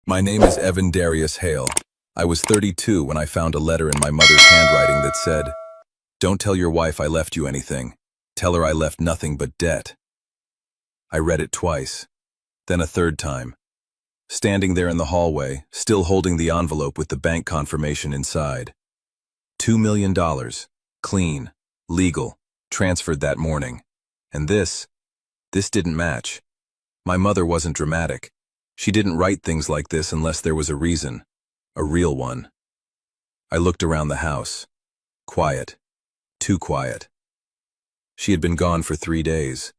My name is Evan Darius Hale. I was 32 when I found a letter in my mother's handwriting that said, "Don't tell your wife I left you anything. Tell her I left nothing but debt." I read it twice, then a third time, standing there in the hallway, still holding the envelope with the bank confirmation inside. $2 million, clean, legal, transferred that morning. And this didn't match. My mother wasn't dramatic. She didn't write things like this unless there was a reason, a real one. I looked around the house. Quiet. Too quiet. She had been gone for 3 days.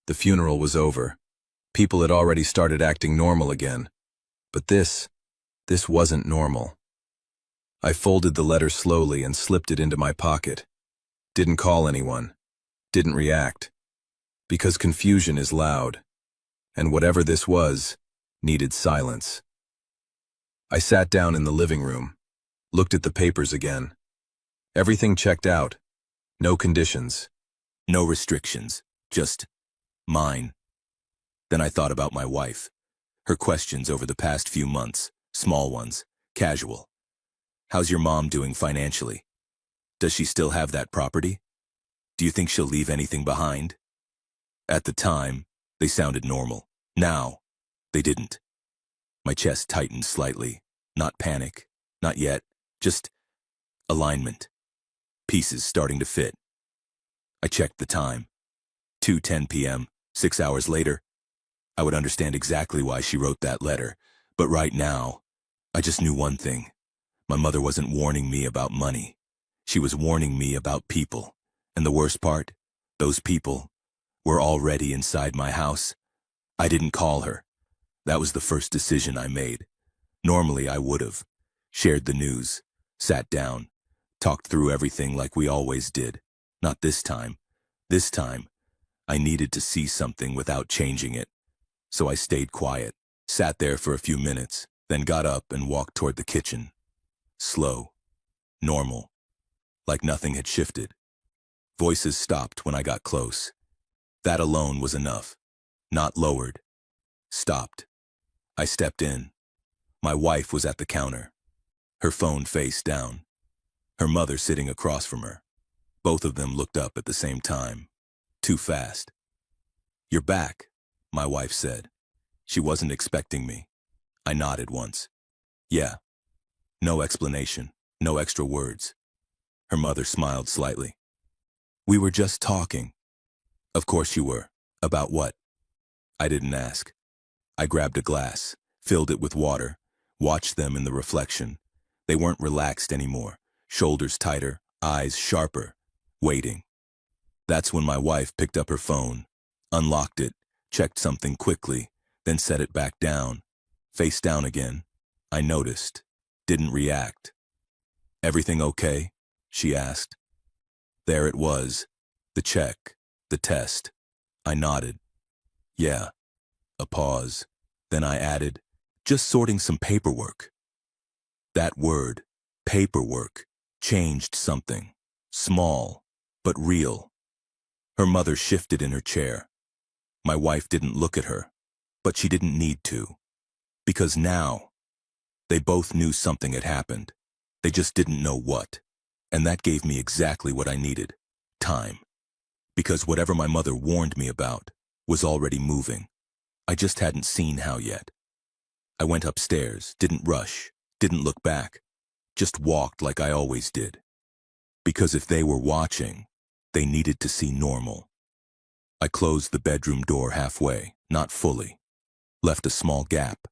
The funeral was over. People had already started acting normal again. But this wasn't normal. I folded the letter slowly and slipped it into my pocket. Didn't call anyone. Didn't react. Because confusion is loud. And whatever this was, needed silence. I sat down in the living room, looked at the papers again. Everything checked out. No conditions. No restrictions, just mine. Then I thought about my wife. Her questions over the past few months, small ones, casual. How's your mom doing financially? Does she still have that property? Do you think she'll leave anything behind? At the time, they sounded normal. Now, they didn't. My chest tightened slightly. Not panic, not yet, just alignment. Pieces starting to fit. I checked the time. 2:10 p.m., 6 hours later. I would understand exactly why she wrote that letter, but right now, I just knew one thing. My mother wasn't warning me about money. She was warning me about people. And the worst part, those people were already inside my house. I didn't call her. That was the first decision I made. Normally I would have. Shared the news. Sat down. Talked through everything like we always did. Not this time. This time, I needed to see something without changing it. So I stayed quiet. Sat there for a few minutes, then got up and walked toward the kitchen. Slow. Normal. Like nothing had shifted. Voices stopped when I got close. That alone was enough. Not lowered. Stopped. I stepped in. My wife was at the counter. Her phone face down. Her mother sitting across from her. Both of them looked up at the same time. Too fast. "You're back," my wife said. She wasn't expecting me. I nodded once. "Yeah." No explanation. No extra words. Her mother smiled slightly. "We were just talking." "Of course you were. About what?" I didn't ask. I grabbed a glass, filled it with water, watched them in the reflection. They weren't relaxed anymore, shoulders tighter, eyes sharper, waiting. That's when my wife picked up her phone, unlocked it, checked something quickly, then set it back down. Face down again. I noticed. Didn't react. "Everything okay?" she asked. There it was. The check. The test. I nodded. "Yeah." A pause. Then I added, "Just sorting some paperwork." That word, paperwork, changed something. Small, but real. Her mother shifted in her chair. My wife didn't look at her, but she didn't need to. Because now, they both knew something had happened. They just didn't know what. And that gave me exactly what I needed. Time. Because whatever my mother warned me about was already moving. I just hadn't seen how yet. I went upstairs, didn't rush, didn't look back, just walked like I always did. Because if they were watching, they needed to see normal. I closed the bedroom door halfway, not fully, left a small gap.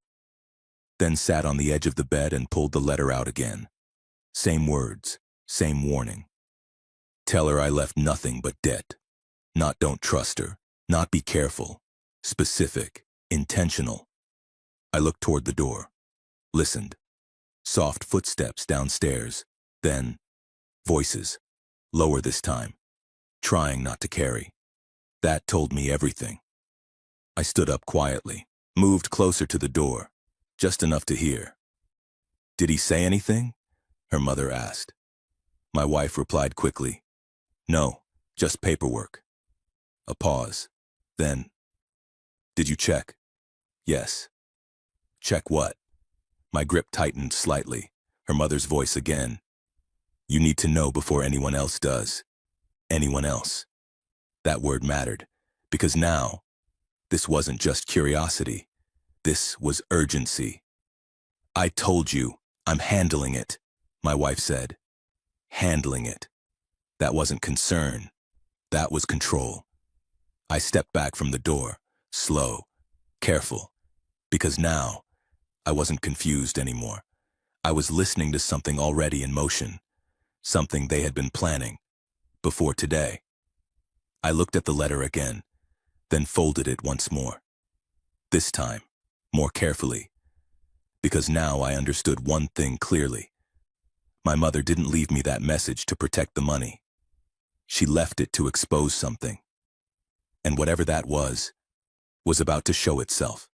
Then sat on the edge of the bed and pulled the letter out again. Same words, same warning. Tell her I left nothing but debt. Not don't trust her, not be careful. Specific, intentional. I looked toward the door, listened. Soft footsteps downstairs, then voices, lower this time, trying not to carry. That told me everything. I stood up quietly, moved closer to the door, just enough to hear. "Did he say anything?" her mother asked. My wife replied quickly, "No, just paperwork." A pause, then, "Did you check?" "Yes." "Check what?" My grip tightened slightly. Her mother's voice again. You need to know before anyone else does. Anyone else. That word mattered, because now, this wasn't just curiosity. This was urgency. I told you, I'm handling it, my wife said. Handling it. That wasn't concern. That was control. I stepped back from the door, slow, careful, because now I wasn't confused anymore. I was listening to something already in motion, something they had been planning, before today. I looked at the letter again, then folded it once more. This time, more carefully, because now I understood one thing clearly. My mother didn't leave me that message to protect the money. She left it to expose something. And whatever that was about to show itself.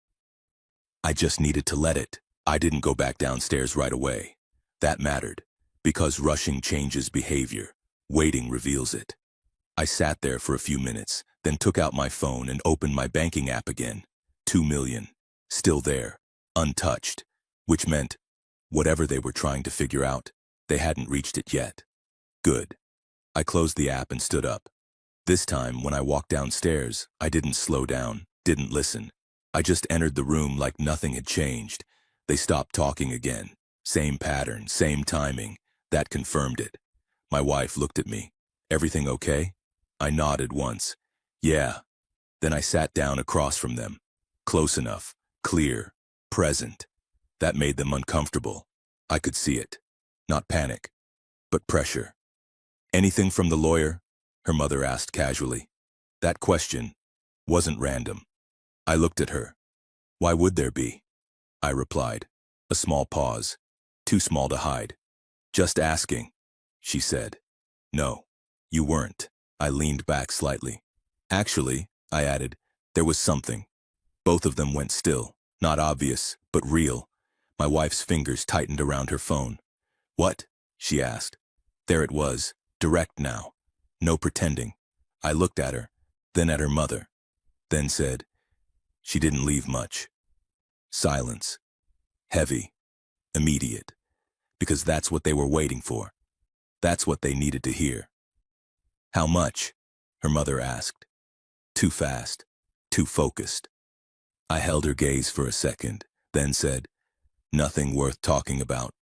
I just needed to let it. I didn't go back downstairs right away. That mattered, because rushing changes behavior. Waiting reveals it. I sat there for a few minutes, then took out my phone and opened my banking app again. 2 million. Still there. Untouched. Which meant, whatever they were trying to figure out, they hadn't reached it yet. Good. I closed the app and stood up. This time, when I walked downstairs, I didn't slow down, didn't listen. I just entered the room like nothing had changed. They stopped talking again. Same pattern, same timing. That confirmed it. My wife looked at me. Everything okay? I nodded once. Yeah. Then I sat down across from them. Close enough, clear, present. That made them uncomfortable. I could see it. Not panic, but pressure. Anything from the lawyer? Her mother asked casually. That question wasn't random. I looked at her. Why would there be? I replied. A small pause. Too small to hide. Just asking, she said. No, you weren't. I leaned back slightly. Actually, I added, there was something. Both of them went still. Not obvious, but real. My wife's fingers tightened around her phone. What? She asked. There it was, direct now. No pretending. I looked at her, then at her mother, then said, she didn't leave much. Silence. Heavy. Immediate. Because that's what they were waiting for. That's what they needed to hear. How much? Her mother asked. Too fast. Too focused. I held her gaze for a second, then said, nothing worth talking about.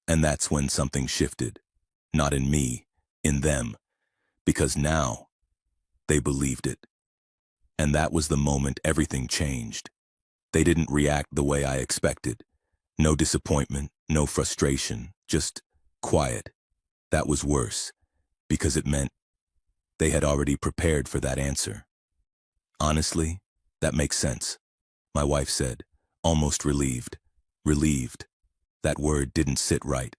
And that's when something shifted. Not in me, in them. Because now, they believed it. And that was the moment everything changed. They didn't react the way I expected. No disappointment, no frustration, just quiet. That was worse, because it meant they had already prepared for that answer. Honestly, that makes sense, my wife said, almost relieved. Relieved. That word didn't sit right.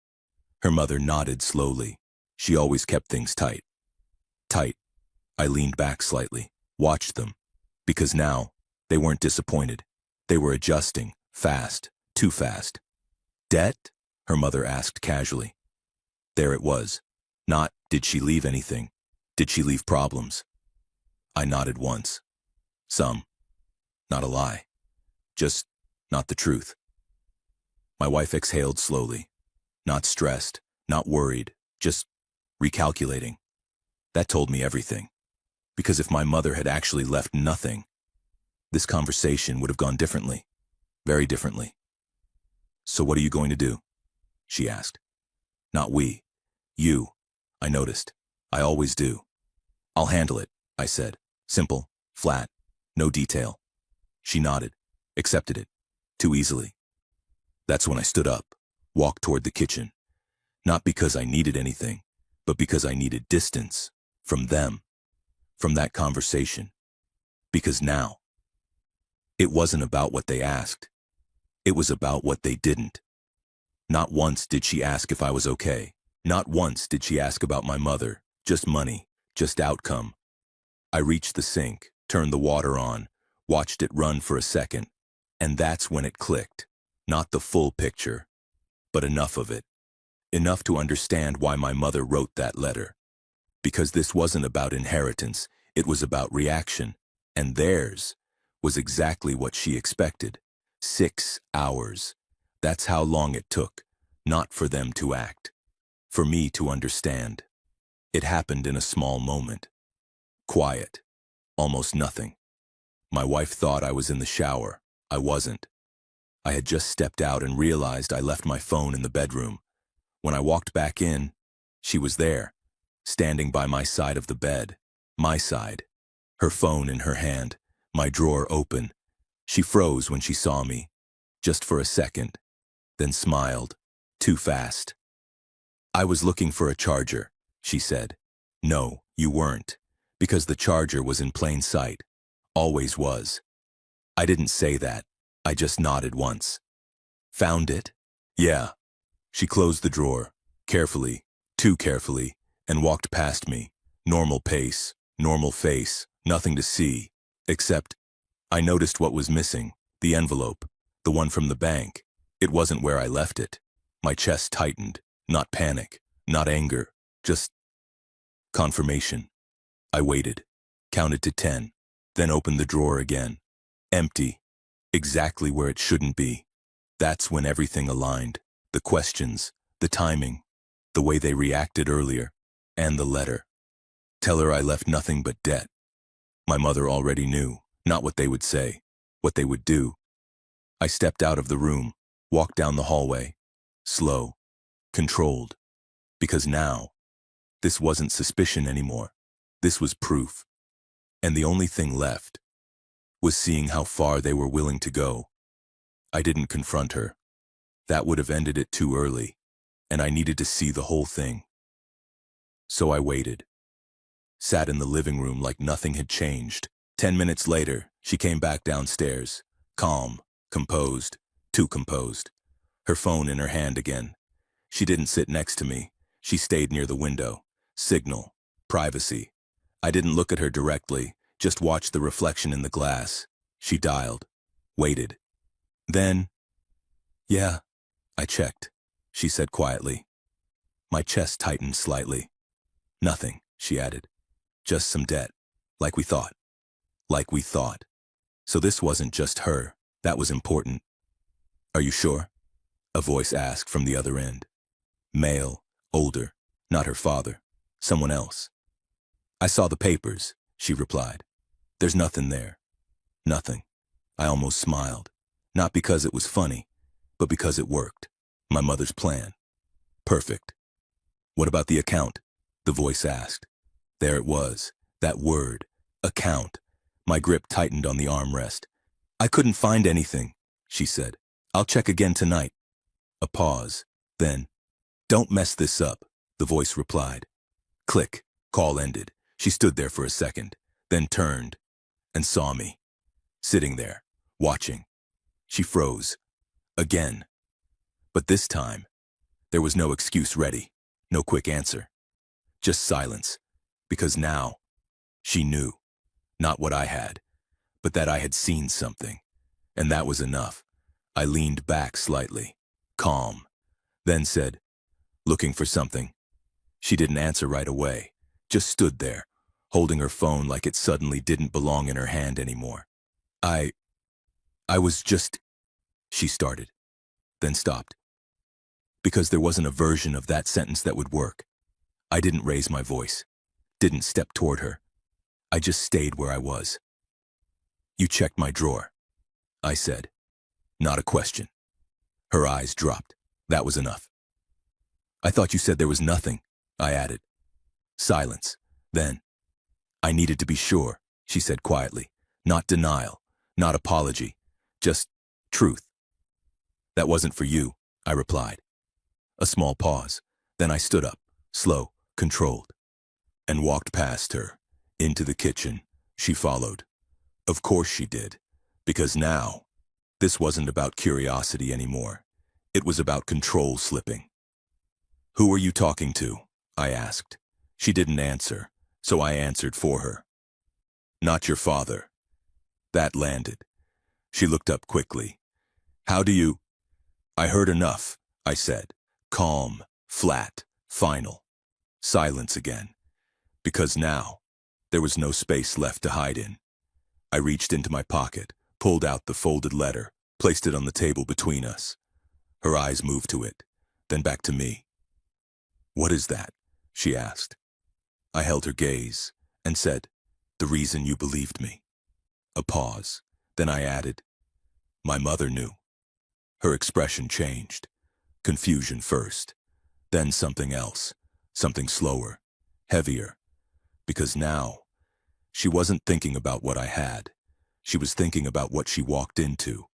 Her mother nodded slowly. She always kept things tight. Tight. I leaned back slightly, watched them. Because now, they weren't disappointed. They were adjusting, fast, too fast. Debt? Her mother asked casually. There it was. Not, did she leave anything? Did she leave problems? I nodded once. Some. Not a lie. Just not the truth. My wife exhaled slowly. Not stressed, not worried, just recalculating. That told me everything. Because if my mother had actually left nothing, this conversation would have gone differently. Very differently. So what are you going to do? She asked. Not we. You. I noticed. I always do. I'll handle it, I said. Simple, flat, no detail. She nodded, accepted it, too easily. That's when I stood up, walked toward the kitchen. Not because I needed anything, but because I needed distance from them, from that conversation. Because now, it wasn't about what they asked. It was about what they didn't. Not once did she ask if I was okay. Not once did she ask about my mother, just money, just outcome. I reached the sink, turned the water on, watched it run for a second, and that's when it clicked. Not the full picture, but enough of it. Enough to understand why my mother wrote that letter. Because this wasn't about inheritance, it was about reaction, and theirs was exactly what she expected. 6 hours. That's how long it took, not for them to act, for me to understand. It happened in a small moment. Quiet. Almost nothing. My wife thought I was in the shower. I wasn't. I had just stepped out and realized I left my phone in the bedroom. When I walked back in, she was there, standing by my side of the bed. My side. Her phone in her hand, my drawer open. She froze when she saw me, just for a second, then smiled, too fast. "I was looking for a charger," she said. "No, you weren't, because the charger was in plain sight. Always was." I didn't say that. I just nodded once. "Found it?" "Yeah." She closed the drawer, carefully, too carefully, and walked past me. Normal pace, normal face, nothing to see, except I noticed what was missing, the envelope, the one from the bank. It wasn't where I left it. My chest tightened, not panic, not anger, just confirmation. I waited, counted to 10, then opened the drawer again. Empty, exactly where it shouldn't be. That's when everything aligned. The questions, the timing, the way they reacted earlier, and the letter. "Tell her I left nothing but debt." My mother already knew, not what they would say, what they would do. I stepped out of the room, walked down the hallway, slow, controlled, because now, this wasn't suspicion anymore. This was proof. And the only thing left was seeing how far they were willing to go. I didn't confront her. That would have ended it too early, and I needed to see the whole thing. So I waited. Sat in the living room like nothing had changed. 10 minutes later, she came back downstairs, calm, composed, too composed. Her phone in her hand again. She didn't sit next to me. She stayed near the window. Signal. Privacy. I didn't look at her directly, just watched the reflection in the glass. She dialed. Waited. Then, "Yeah." I checked, she said quietly. My chest tightened slightly. "Nothing," she added. "Just some debt. Like we thought." Like we thought. So this wasn't just her. That was important. "Are you sure?" a voice asked from the other end. Male, older, not her father, someone else. "I saw the papers," she replied. "There's nothing there." Nothing. I almost smiled. Not because it was funny, but because it worked. My mother's plan. Perfect. "What about the account?" the voice asked. There it was, that word, account. My grip tightened on the armrest. "I couldn't find anything," she said. "I'll check again tonight." A pause. Then, "Don't mess this up," the voice replied. Click. Call ended. She stood there for a second, then turned and saw me, sitting there, watching. She froze. Again. But this time, there was no excuse ready, no quick answer. Just silence. Because now, she knew. Not what I had, but that I had seen something. And that was enough. I leaned back slightly, calm, then said, "Looking for something?" She didn't answer right away, just stood there, holding her phone like it suddenly didn't belong in her hand anymore. I was just," she started, then stopped. Because there wasn't a version of that sentence that would work. I didn't raise my voice, didn't step toward her. I just stayed where I was. "You checked my drawer," I said. Not a question. Her eyes dropped. That was enough. "I thought you said there was nothing," I added. Silence. Then, "I needed to be sure," she said quietly. Not denial, not apology, just truth. "That wasn't for you," I replied. A small pause. Then I stood up, slow, controlled, and walked past her, into the kitchen. She followed. Of course she did, because now, this wasn't about curiosity anymore. It was about control slipping. "Who are you talking to?" I asked. She didn't answer, so I answered for her. "Not your father." That landed. She looked up quickly. "How do you—" "I heard enough," I said. Calm, flat, final. Silence again. Because now, there was no space left to hide in. I reached into my pocket, pulled out the folded letter, placed it on the table between us. Her eyes moved to it, then back to me. "What is that?" she asked. I held her gaze and said, "The reason you believed me." A pause. Then I added, "My mother knew." Her expression changed. Confusion first, then something else, something slower, heavier, because now she wasn't thinking about what I had. She was thinking about what she walked into,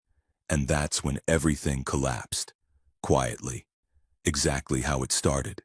and that's when everything collapsed, quietly, exactly how it started.